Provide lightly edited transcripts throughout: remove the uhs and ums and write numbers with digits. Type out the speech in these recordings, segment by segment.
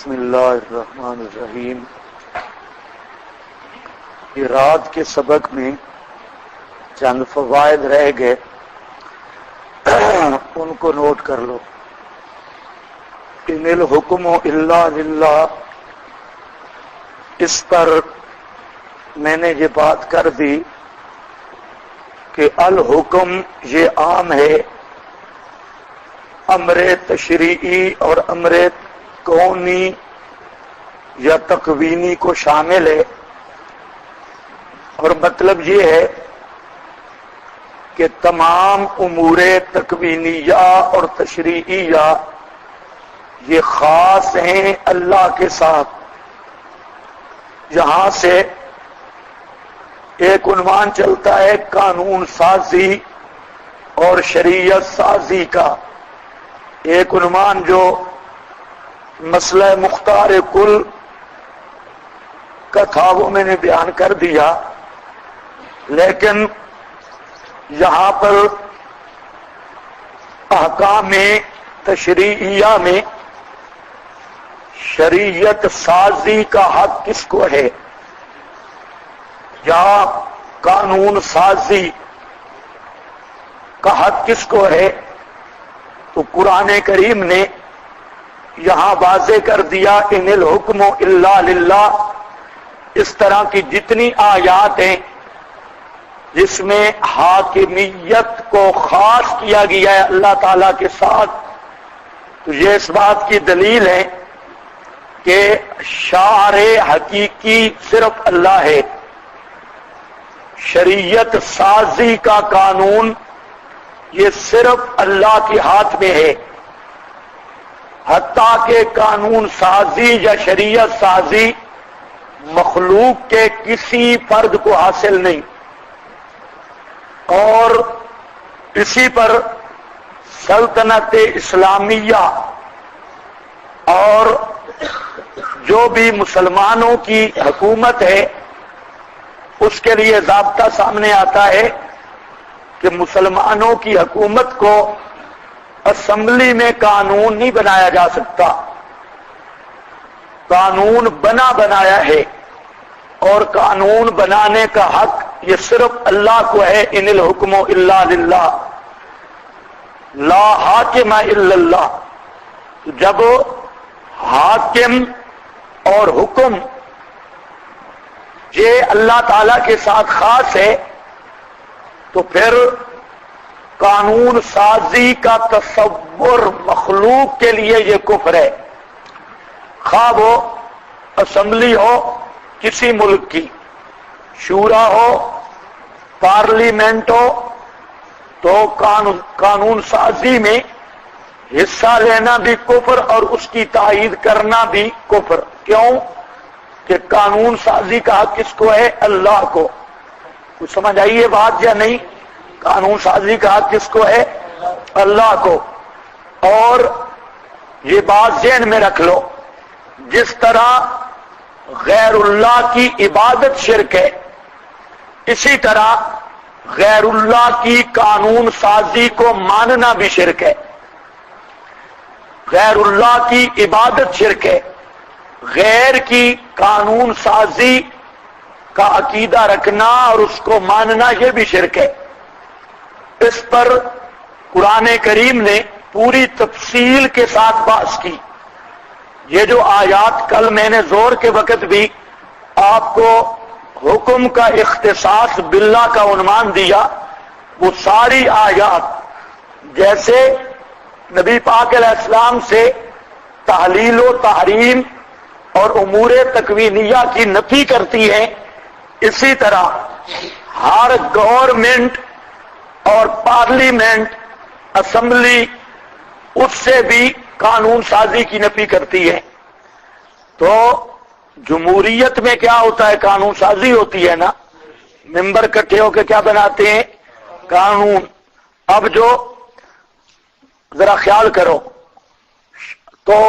بسم اللہ الرحمن الرحیم. یہ رات کے سبق میں چند فوائد رہ گئے، ان کو نوٹ کر لو. ان الحکم الا للہ، اس پر میں نے یہ بات کر دی کہ الحکم یہ عام ہے، امر تشریعی اور امر کونی یا تکوینی کو شامل ہے، اور مطلب یہ ہے کہ تمام امور تکوینیہ اور تشریعیہ یہ خاص ہیں اللہ کے ساتھ. یہاں سے ایک عنوان چلتا ہے قانون سازی اور شریعت سازی کا. ایک عنوان جو مسئلہ مختار کل کا تھا وہ میں نے بیان کر دیا، لیکن یہاں پر احکام تشریعیہ میں شریعت سازی کا حق کس کو ہے یا قانون سازی کا حق کس کو ہے، تو قرآن کریم نے یہاں واضح کر دیا ان الحکم الا للہ. اس طرح کی جتنی آیات ہیں جس میں حاکمیت کو خاص کیا گیا ہے اللہ تعالی کے ساتھ، تو یہ اس بات کی دلیل ہے کہ شارع حقیقی صرف اللہ ہے. شریعت سازی کا قانون یہ صرف اللہ کے ہاتھ میں ہے، حتیٰ کہ قانون سازی یا شریعت سازی مخلوق کے کسی فرد کو حاصل نہیں. اور اسی پر سلطنت اسلامیہ اور جو بھی مسلمانوں کی حکومت ہے اس کے لیے ضابطہ سامنے آتا ہے کہ مسلمانوں کی حکومت کو اسمبلی میں قانون نہیں بنایا جا سکتا. قانون بنایا ہے، اور قانون بنانے کا حق یہ صرف اللہ کو ہے. ان الحکم الا للہ لا حاکم الا اللہ. جب حاکم اور حکم یہ اللہ تعالی کے ساتھ خاص ہے، تو پھر قانون سازی کا تصور مخلوق کے لیے یہ کفر ہے. خواہ وہ اسمبلی ہو کسی ملک کی، شورا ہو، پارلیمنٹ ہو، تو قانون سازی میں حصہ لینا بھی کفر اور اس کی تائید کرنا بھی کفر. کیوں کہ قانون سازی کا حق کس کو ہے؟ اللہ کو. کچھ سمجھ آئیے بات یا نہیں؟ قانون سازی کا حق کس کو ہے؟ اللہ کو. اور یہ بات ذہن میں رکھ لو، جس طرح غیر اللہ کی عبادت شرک ہے، اسی طرح غیر اللہ کی قانون سازی کو ماننا بھی شرک ہے. غیر اللہ کی عبادت شرک ہے، غیر کی قانون سازی کا عقیدہ رکھنا اور اس کو ماننا یہ بھی شرک ہے. اس پر قرآن کریم نے پوری تفصیل کے ساتھ بحث کی. یہ جو آیات کل میں نے زور کے وقت بھی آپ کو حکم کا اختصاص باللہ کا عنوان دیا، وہ ساری آیات جیسے نبی پاک علیہ السلام سے تحلیل و تحریم اور امور تکوینیہ کی نفی کرتی ہیں، اسی طرح ہر گورنمنٹ اور پارلیمنٹ، اسمبلی، اس سے بھی قانون سازی کی نفی کرتی ہے. تو جمہوریت میں کیا ہوتا ہے؟ قانون سازی ہوتی ہے نا، ممبر اکٹھے ہو کے کیا بناتے ہیں؟ قانون. اب جو ذرا خیال کرو تو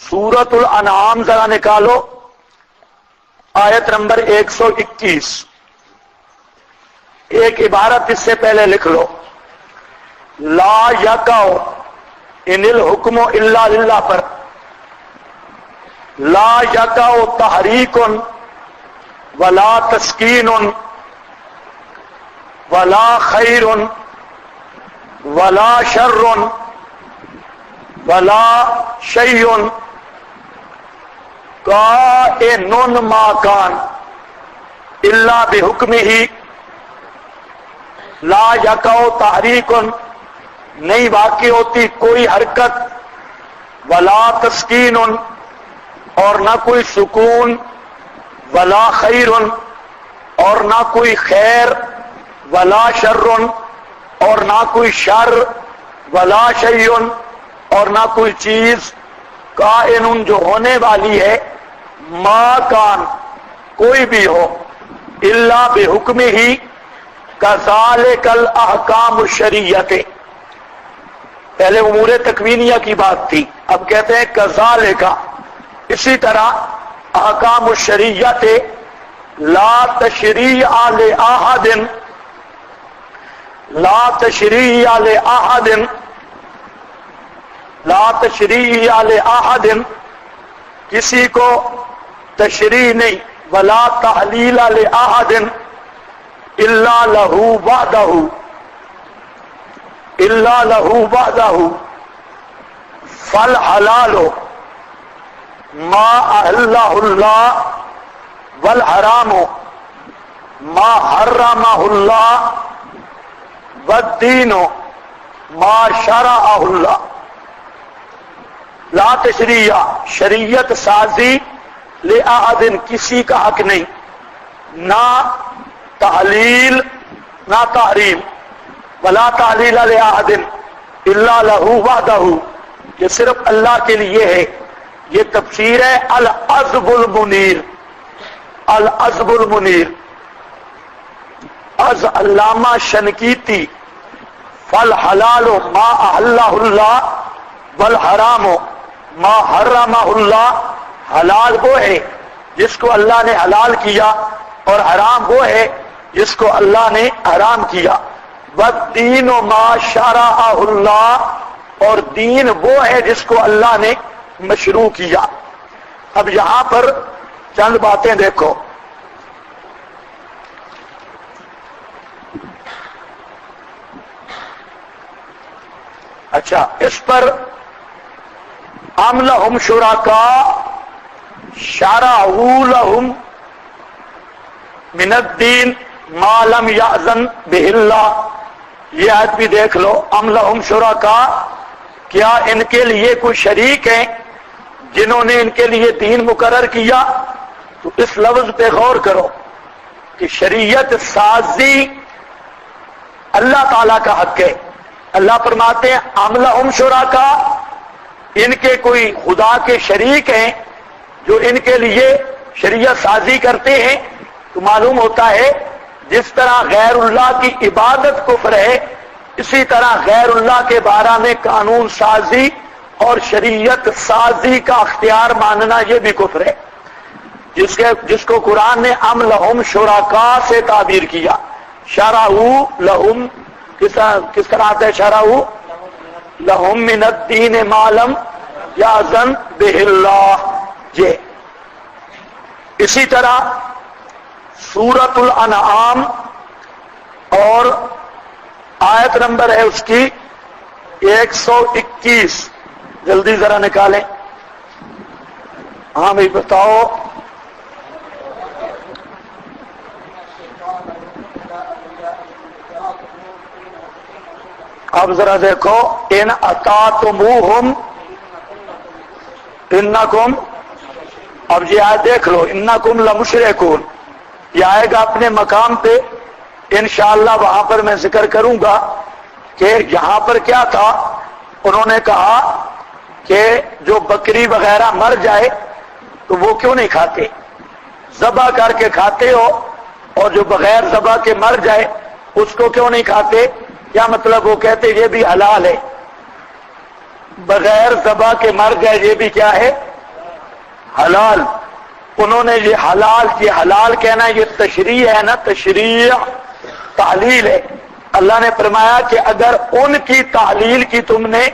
سورۃ الانعام ذرا نکالو، آیت نمبر 121. ایک عبارت اس سے پہلے لکھ لو، لا یقع ان الحکم الا للہ پر لا یقع تحریک ولا تسکین ولا خیر ولا شر ولا شیء کائن ما کان الا بحکمہ لا یقع تحریک نہیں واقع ہوتی کوئی حرکت ولا تسکین اور نہ کوئی سکون ولا خیر اور نہ کوئی خیر ولا شر اور نہ کوئی شر ولا شیء اور نہ کوئی چیز کائن جو ہونے والی ہے ما کان کوئی بھی ہو الا بحکمہ کذالک الاحکام الشریعۃ. پہلے امور تکوینیہ کی بات تھی، اب کہتے ہیں کذالک اسی طرح احکام الشریعۃ لا تشریع لأحد لا تشریع لأحد لا تشریع لأحد کسی کو تشریع نہیں ولا تحلیل لأحد الا لہ وحدہ الا لہ وحدہ فالحلال ما احلہ اللہ والحرام ما حرمہ اللہ والدین ما شرعہ اللہ. لا تشریع شریعت سازی لأحد کسی کا حق نہیں، نہ تحلیل نہ تحریم ولا تحلیل لأحد الا لہ وحدہ یہ صرف اللہ کے لیے ہے. یہ تفسیر ہے العذب المنیر. العذب المنیر از علامہ شنقیطی. فالحلال ما احلہ اللہ والحرام ما حرمہ اللہ. حلال وہ ہے جس کو اللہ نے حلال کیا اور حرام وہ ہے جس کو اللہ نے حرام کیا. والدین ما شرعہ اللہ اور دین وہ ہے جس کو اللہ نے مشروع کیا. اب یہاں پر چند باتیں دیکھو. اچھا، اس پر ام لہم شرکاء شرعوا لہم من الدین ما لم یأذن بہ اللہ. یہ آیت بھی دیکھ لو. ام لہم شرکاء کیا ان کے لیے کوئی شریک ہیں جنہوں نے ان کے لیے دین مقرر کیا؟ تو اس لفظ پہ غور کرو کہ شریعت سازی اللہ تعالیٰ کا حق ہے. اللہ فرماتے ہیں ام لہم شرکاء ان کے کوئی خدا کے شریک ہیں جو ان کے لیے شریعت سازی کرتے ہیں. تو معلوم ہوتا ہے جس طرح غیر اللہ کی عبادت کفر ہے، اسی طرح غیر اللہ کے بارے میں قانون سازی اور شریعت سازی کا اختیار ماننا یہ بھی کفر ہے، جس کو قرآن نے ام لہم شرکاء سے تعبیر کیا. شرعوا لہم کس طرح آتا ہے؟ شرعوا لہم من الدین ما لم یأذن بہ اللہ. یہ اسی طرح سورۃ الانعام اور آیت نمبر ہے اس کی 121. جلدی ذرا نکالیں. ہاں بھائی بتاؤ. اب ذرا دیکھو. ان اطعتموہم انکم. اب یہ آیت دیکھ لو. انکم لمشرکون. یہ آئے گا اپنے مقام پہ انشاءاللہ. وہاں پر میں ذکر کروں گا کہ یہاں پر کیا تھا. انہوں نے کہا کہ جو بکری وغیرہ مر جائے تو وہ کیوں نہیں کھاتے؟ ذبح کر کے کھاتے ہو، اور جو بغیر ذبح کے مر جائے اس کو کیوں نہیں کھاتے؟ کیا مطلب؟ وہ کہتے یہ بھی حلال ہے. بغیر ذبح کے مر جائے یہ بھی کیا ہے؟ حلال. انہوں نے یہ حلال کی حلال کہنا یہ تشریع ہے نا. تشریع تعلیل ہے. اللہ نے فرمایا کہ اگر ان کی تعلیل کی تم نے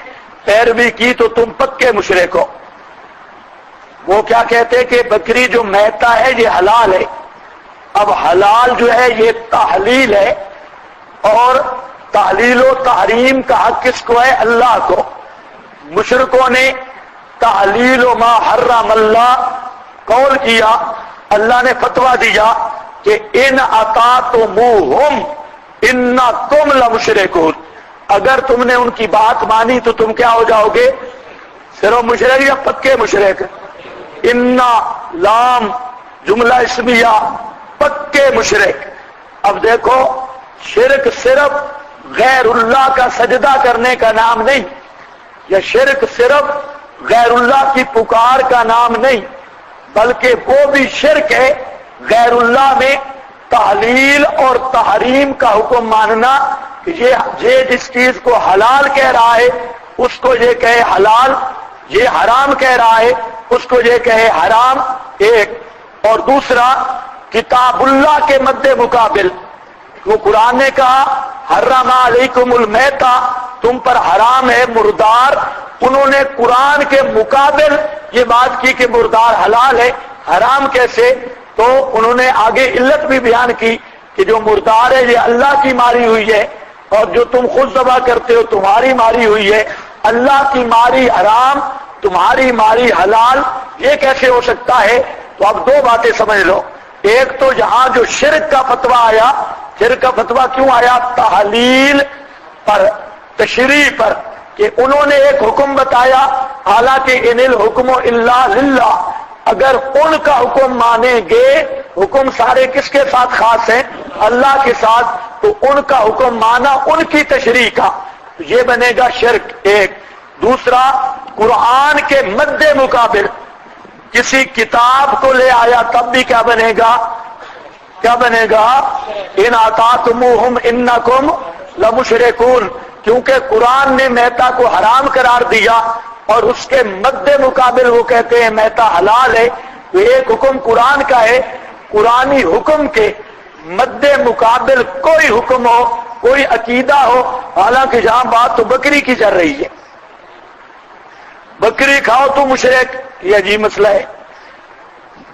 پیروی کی تو تم پکے مشرک ہو. وہ کیا کہتے کہ بکری جو میتا ہے یہ حلال ہے. اب حلال جو ہے یہ تحلیل ہے، اور تحلیل و تحریم کا حق کس کو ہے؟ اللہ کو. مشرکوں نے تحلیل و ما حرم اللہ قول کیا، اللہ نے فتویٰ دیا کہ ان اطعتموہم انا تم لمشرکون، اگر تم نے ان کی بات مانی تو تم کیا ہو جاؤ گے؟ صرف مشرک یا پکے مشرک؟ انا لام جملہ اسمیہ، پکے مشرک. اب دیکھو شرک صرف غیر اللہ کا سجدہ کرنے کا نام نہیں، یا شرک صرف غیر اللہ کی پکار کا نام نہیں، بلکہ وہ بھی شرک ہے غیر اللہ میں تحلیل اور تحریم کا حکم ماننا کہ یہ جس چیز کو حلال کہہ رہا ہے اس کو یہ کہے حلال، یہ حرام کہہ رہا ہے اس کو یہ کہے حرام. ایک اور دوسرا کتاب اللہ کے مد مقابل وہ قرآن نے کہا حرم علیکم المیتہ، تم پر حرام ہے مردار. انہوں نے قرآن کے مقابل یہ بات کی کہ مردار حلال ہے، حرام کیسے؟ تو انہوں نے آگے علت بھی بیان کی کہ جو مردار ہے یہ اللہ کی ماری ہوئی ہے، اور جو تم خود ذبح کرتے ہو تمہاری ماری ہوئی ہے. اللہ کی ماری حرام، تمہاری ماری حلال، یہ کیسے ہو سکتا ہے؟ تو اب دو باتیں سمجھ لو. ایک تو یہاں جو شرک کا فتویٰ آیا، شرک کا فتویٰ کیوں آیا؟ تحلیل پر، تشریع پر، کہ انہوں نے ایک حکم بتایا، حالانکہ ان الحکم الا للہ، اگر ان کا حکم مانیں گے، حکم سارے کس کے ساتھ خاص ہیں؟ اللہ کے ساتھ، تو ان کا حکم مانا ان کی تشریع کا، یہ بنے گا شرک. ایک دوسرا قرآن کے مد مقابل کسی کتاب کو لے آیا تب بھی کیا بنے گا؟ کیا بنے گا؟ ان اطعتموہم انکم لمشرکون، کیونکہ قرآن نے میتا کو حرام قرار دیا اور اس کے مد مقابل وہ کہتے ہیں میتا حلال ہے. تو ایک حکم قرآن کا ہے، قرآنی حکم کے مد مقابل کوئی حکم ہو، کوئی عقیدہ ہو، حالانکہ جہاں بات تو بکری کی چل رہی ہے، بکری کھاؤ تو مشرک، یہ عجیب مسئلہ ہے.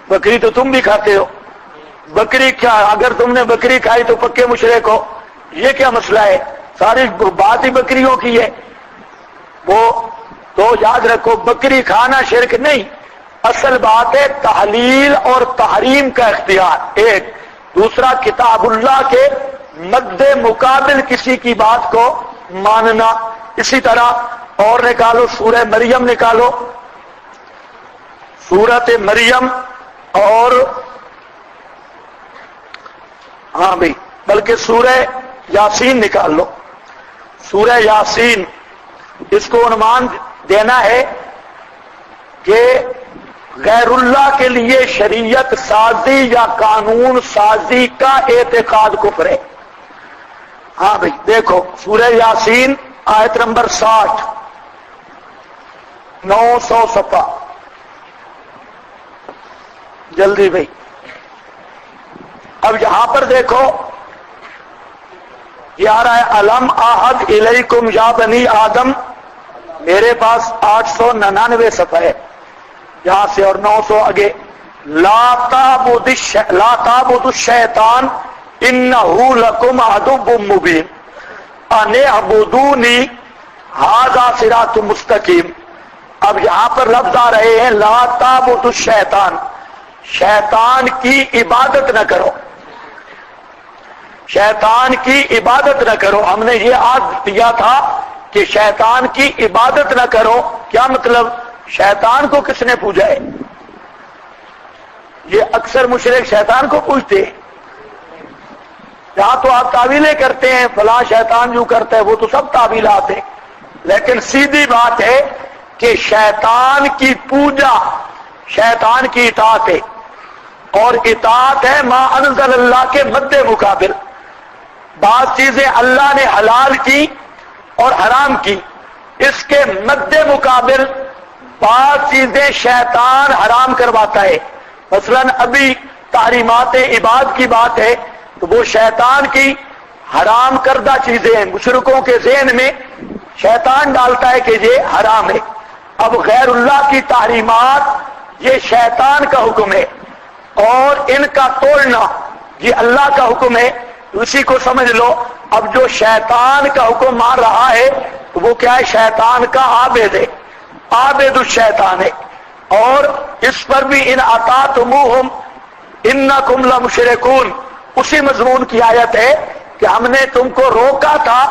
بکری تو تم بھی کھاتے ہو، بکری کیا اگر تم نے بکری کھائی تو پکے مشرک ہو، یہ کیا مسئلہ ہے؟ ساری بات ہی بکریوں کی ہے. وہ تو یاد رکھو بکری کھانا شرک نہیں، اصل بات ہے تحلیل اور تحریم کا اختیار. ایک دوسرا کتاب اللہ کے مد مقابل کسی کی بات کو ماننا. اسی طرح اور نکالو سورہ مریم، نکالو سورت مریم، اور ہاں بھائی بلکہ سورہ یاسین نکال لو. سورہ یاسین، اس کو عنوان دینا ہے کہ غیر اللہ کے لیے شریعت سازی یا قانون سازی کا اعتقاد کفر ہے. ہاں بھائی دیکھو سورہ یاسین آیت نمبر 60، 900 صفحہ، جلدی بھائی. اب یہاں پر دیکھو یہ آ رہا ہے الم احد الیکم یا بنی آدم، میرے پاس 899 صفحہ ہے یہاں سے اور 900 آگے. لا تعبدوا الشیطان انہ لکم عدو مبین ان اعبدونی ھذا صراط مستقیم. اب یہاں پر لفظ آ رہے ہیں لا تعبدوا الشیطان، شیطان کی عبادت نہ کرو، شیطان کی عبادت نہ کرو. ہم نے یہ آج دیا تھا کہ شیطان کی عبادت نہ کرو. کیا مطلب؟ شیطان کو کس نے پوجا ہے؟ یہ اکثر مشرک شیطان کو پوجتے ہیں. یہاں تو آپ تعویلیں کرتے ہیں فلاں شیطان جو کرتا ہے، وہ تو سب تعویلات ہیں، لیکن سیدھی بات ہے کہ شیطان کی پوجا شیطان کی اطاعت ہے، اور اطاعت ہے ما انزل اللہ کے مد مقابل. بعض چیزیں اللہ نے حلال کی اور حرام کی، اس کے مد مقابل بعض چیزیں شیطان حرام کرواتا ہے. مثلا ابھی تحریمات عباد کی بات ہے تو وہ شیطان کی حرام کردہ چیزیں ہیں، مشرکوں کے ذہن میں شیطان ڈالتا ہے کہ یہ حرام ہے. اب غیر اللہ کی تحریمات یہ شیطان کا حکم ہے، اور ان کا توڑنا یہ اللہ کا حکم ہے، اسی کو سمجھ لو۔ اب جو شیطان کا حکم مان رہا ہے وہ کیا ہے؟ شیطان کا عابد ہے، عابد الشیطان ہے، اور اس پر بھی ان اطاعتموہم انکم لمشرکون، اسی مضمون کی آیت ہے کہ ہم نے تم کو روکا تھا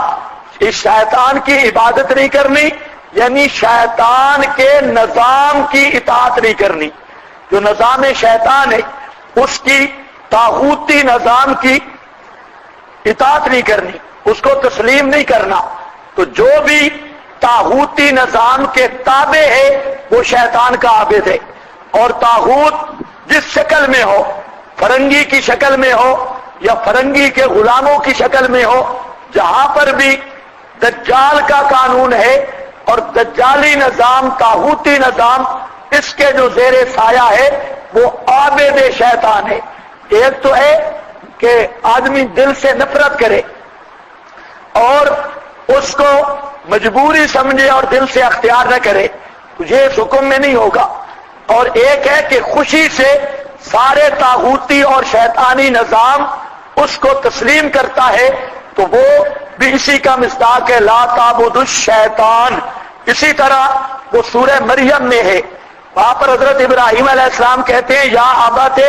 اس شیطان کی عبادت نہیں کرنی، یعنی شیطان کے نظام کی اطاعت نہیں کرنی، جو نظام شیطان ہے اس کی طاغوتی نظام کی اطاعت نہیں کرنی، اس کو تسلیم نہیں کرنا۔ تو جو بھی طاغوتی نظام کے تابع ہے وہ شیطان کا عابد ہے، اور طاغوت جس شکل میں ہو، فرنگی کی شکل میں ہو یا فرنگی کے غلاموں کی شکل میں ہو، جہاں پر بھی دجال کا قانون ہے اور دجالی نظام، طاغوتی نظام، اس کے جو زیر سایہ ہے وہ عابد شیطان ہے۔ ایک تو ہے کہ آدمی دل سے نفرت کرے اور اس کو مجبوری سمجھے اور دل سے اختیار نہ کرے، تجھے اس حکم میں نہیں ہوگا، اور ایک ہے کہ خوشی سے سارے طاغوتی اور شیطانی نظام اس کو تسلیم کرتا ہے، تو وہ بھی اسی کا مصداق ہے، لا تعبدوا الشیطان۔ اسی طرح وہ سورہ مریم میں ہے، وہاں پر حضرت ابراہیم علیہ السلام کہتے ہیں یا ابت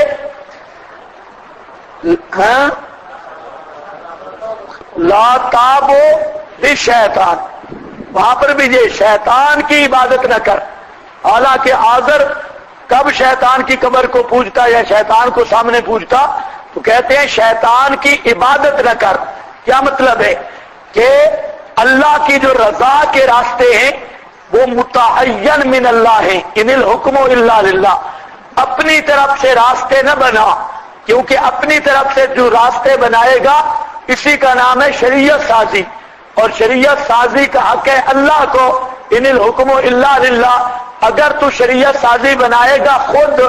لا تعبد الشیطان، وہاں پر بھی یہ شیطان کی عبادت نہ کر۔ حالانکہ آزر کب شیطان کی قبر کو پوجتا یا شیطان کو سامنے پوجتا، تو کہتے ہیں شیطان کی عبادت نہ کر۔ کیا مطلب ہے؟ کہ اللہ کی جو رضا کے راستے ہیں وہ متعین من اللہ ہیں، ان الحکم الا للہ، اپنی طرف سے راستے نہ بنا، کیونکہ اپنی طرف سے جو راستے بنائے گا اسی کا نام ہے شریعت سازی، اور شریعت سازی کا حق ہے اللہ کو، ان الحکم الا للہ۔ اگر تو شریعت سازی بنائے گا خود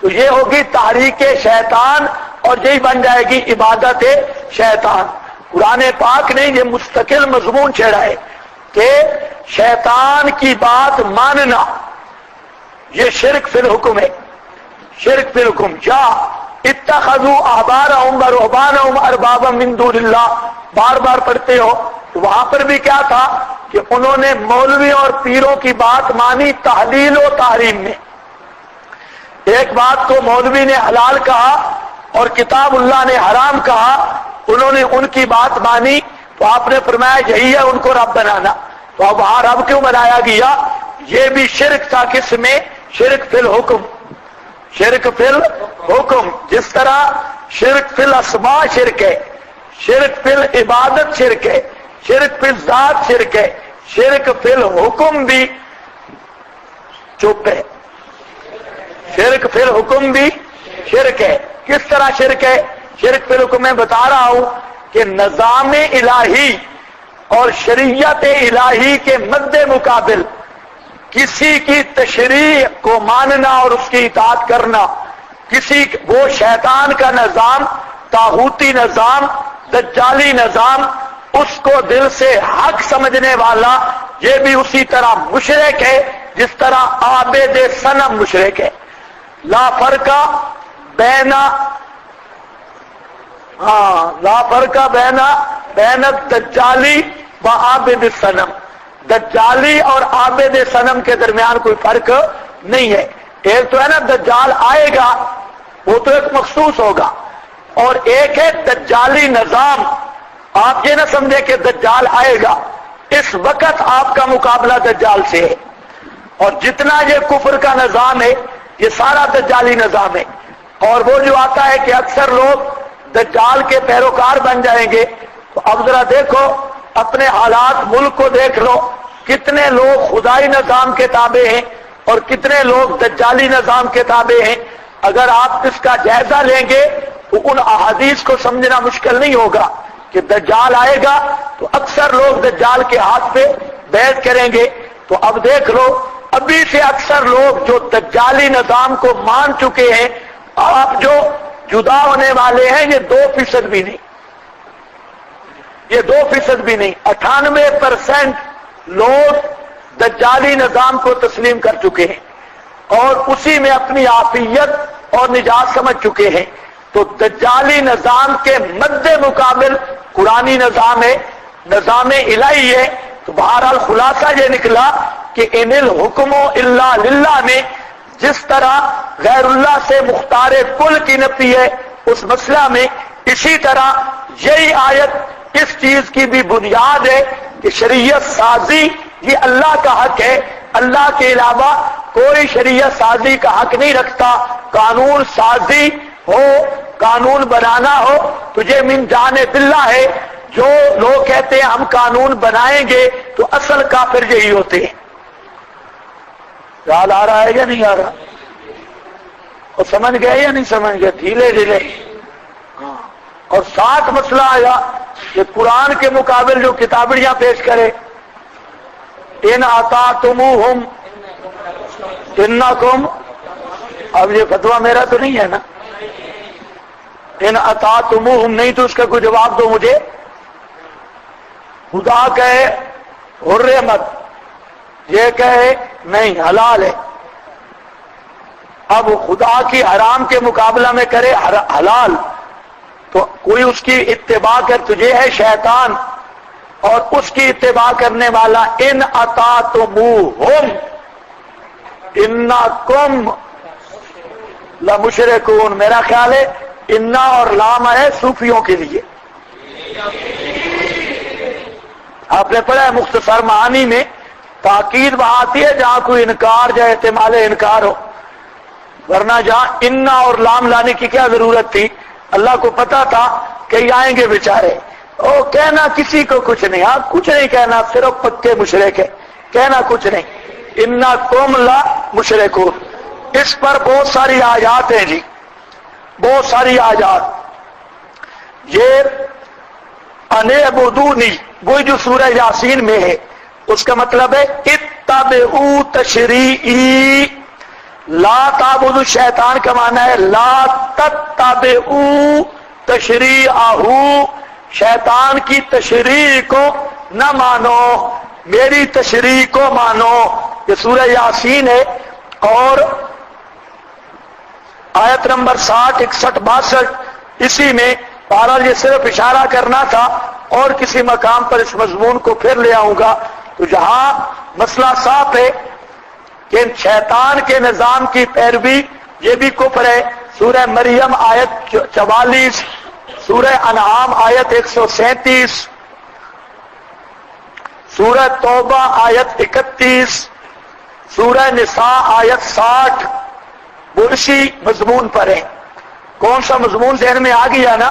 تو یہ ہوگی تحریک شیطان، اور یہی بن جائے گی عبادت شیطان۔ قرآن پاک نے یہ مستقل مضمون چھیڑا ہے کہ شیطان کی بات ماننا یہ شرک فی الحکم ہے، شرک فی الحکم۔ جا اتخذوا احبارهم ورهبانهم اربابا من دون اللہ، بار بار پڑھتے ہو، تو وہاں پر بھی کیا تھا کہ انہوں نے مولوی اور پیروں کی بات مانی تحلیل و تحریم میں۔ ایک بات کو مولوی نے حلال کہا اور کتاب اللہ نے حرام کہا، انہوں نے ان کی بات مانی، تو آپ نے فرمایا یہی ہے ان کو رب بنانا، تو اب وہاں رب کیوں بنایا گیا؟ یہ بھی شرک تھا، کس میں؟ شرک فی الحکم، شرک فی الحکم۔ جس طرح شرک فی الاسماء شرک ہے، شرک فی العبادت شرک ہے، شرک فی الذات شرک ہے، شرک فی الحکم بھی چپ ہے، شرک فی الحکم بھی شرک ہے۔ کس طرح شرک ہے؟ شرک فی الحکم میں بتا رہا ہوں کہ نظام الہی اور شریعت الہی کے مد مقابل کسی کی تشریع کو ماننا اور اس کی اطاعت کرنا، کسی وہ شیطان کا نظام، طاغوتی نظام، دجالی نظام، اس کو دل سے حق سمجھنے والا یہ بھی اسی طرح مشرک ہے جس طرح عابد صنم مشرک ہے۔ لا فرق بین الدجالی و عابد الصنم، دجالی اور عابد صنم کے درمیان کوئی فرق نہیں ہے۔ ایک تو ہے نا دجال آئے گا، وہ تو ایک مخصوص ہوگا، اور ایک ہے دجالی نظام۔ آپ یہ نہ سمجھے کہ دجال آئے گا، اس وقت آپ کا مقابلہ دجال سے ہے، اور جتنا یہ کفر کا نظام ہے یہ سارا دجالی نظام ہے۔ اور وہ جو آتا ہے کہ اکثر لوگ دجال کے پیروکار بن جائیں گے، تو اب ذرا دیکھو اپنے حالات، ملک کو دیکھ لو، کتنے لوگ خدائی نظام کے تابع ہیں اور کتنے لوگ دجالی نظام کے تابع ہیں۔ اگر آپ اس کا جائزہ لیں گے تو ان احادیث کو سمجھنا مشکل نہیں ہوگا کہ دجال آئے گا تو اکثر لوگ دجال کے ہاتھ پہ بیعت کریں گے۔ تو اب دیکھ لو ابھی سے اکثر لوگ جو دجالی نظام کو مان چکے ہیں، آپ جو جدا ہونے والے ہیں یہ 2% بھی نہیں، یہ 2% بھی نہیں، 98% لوگ دجالی نظام کو تسلیم کر چکے ہیں۔ اور اسی میں اپنی عافیت اور نجات سمجھ چکے ہیں. تو دجالی نظام کے مد مقابل قرآنی نظام ہے، نظام الہی ہے. تو بہرحال خلاصہ یہ نکلا کہ ان الحکم الا للہ میں جس طرح غیر اللہ سے مختار کل کی نفی ہے اس مسئلہ میں، اسی طرح یہی آیت اس چیز کی بھی بنیاد ہے کہ شریعت سازی یہ اللہ کا حق ہے، اللہ کے علاوہ کوئی شریعت سازی کا حق نہیں رکھتا. قانون سازی ہو، قانون بنانا ہو تجھے من جانب اللہ ہے. جو لوگ کہتے ہیں ہم قانون بنائیں گے تو اصل کافر یہی ہوتے ہیں. خیال آ رہا ہے یا نہیں آ رہا؟ اور سمجھ گئے یا نہیں سمجھ گئے؟ ڈھیلے ڈھیلے. اور ساتھ مسئلہ آیا کہ قرآن کے مقابل جو کتابڑیاں پیش کرے، ان اطاعتموہم انکم، اب یہ فتویٰ میرا تو نہیں ہے نا، ان اطاعتموہم نہیں تو اس کا کوئی جواب دو مجھے. خدا کہے حرمت، یہ کہے نہیں حلال ہے. اب خدا کی حرام کے مقابلہ میں کرے حلال، تو کوئی اس کی اتباع کر تجھے ہے شیطان، اور اس کی اتباع کرنے والا ان اطاعتموہم انکم لمشرکون. میرا خیال ہے انا اور لام ہے صوفیوں کے لیے. آپ نے پڑھا ہے مختصر معانی میں تاکید وہاں آتی ہے جہاں کوئی انکار یا احتمال انکار ہو، ورنہ جہاں انا اور لام لانے کی کیا ضرورت تھی؟ اللہ کو پتا تھا کہ یہ آئیں گے بیچارے. او کہنا کسی کو کچھ نہیں، ہاں کچھ نہیں کہنا، صرف پکے مشرک ہے، کہنا کچھ نہیں. انا قوم لا مشرکون. اس پر بہت ساری آیات ہیں جی، بہت ساری آیات. یہ انعبدونی وہی جو سورہ یاسین میں ہے، اس کا مطلب ہے اتبعوا تشریعی. لا تعبدوا شیطان کا معنی ہے لا تتبعوا تشریعہ، شیطان کی تشریع کو نہ مانو، میری تشریع کو مانو. یہ سورہ یاسین ہے اور آیت نمبر 60 61 62 اسی میں. بہرحال یہ صرف اشارہ کرنا تھا اور کسی مقام پر اس مضمون کو پھر لے آؤں گا. تو جہاں مسئلہ صاف ہے کہ شیطان کے نظام کی پیروی یہ بھی کفر ہے. سورہ مریم آیت 44، سورہ انعام آیت 137، سورہ توبہ آیت 31، سورہ نساء آیت 60 وہ اسی مضمون پر ہے. کون سا مضمون ذہن میں آ گیا نا؟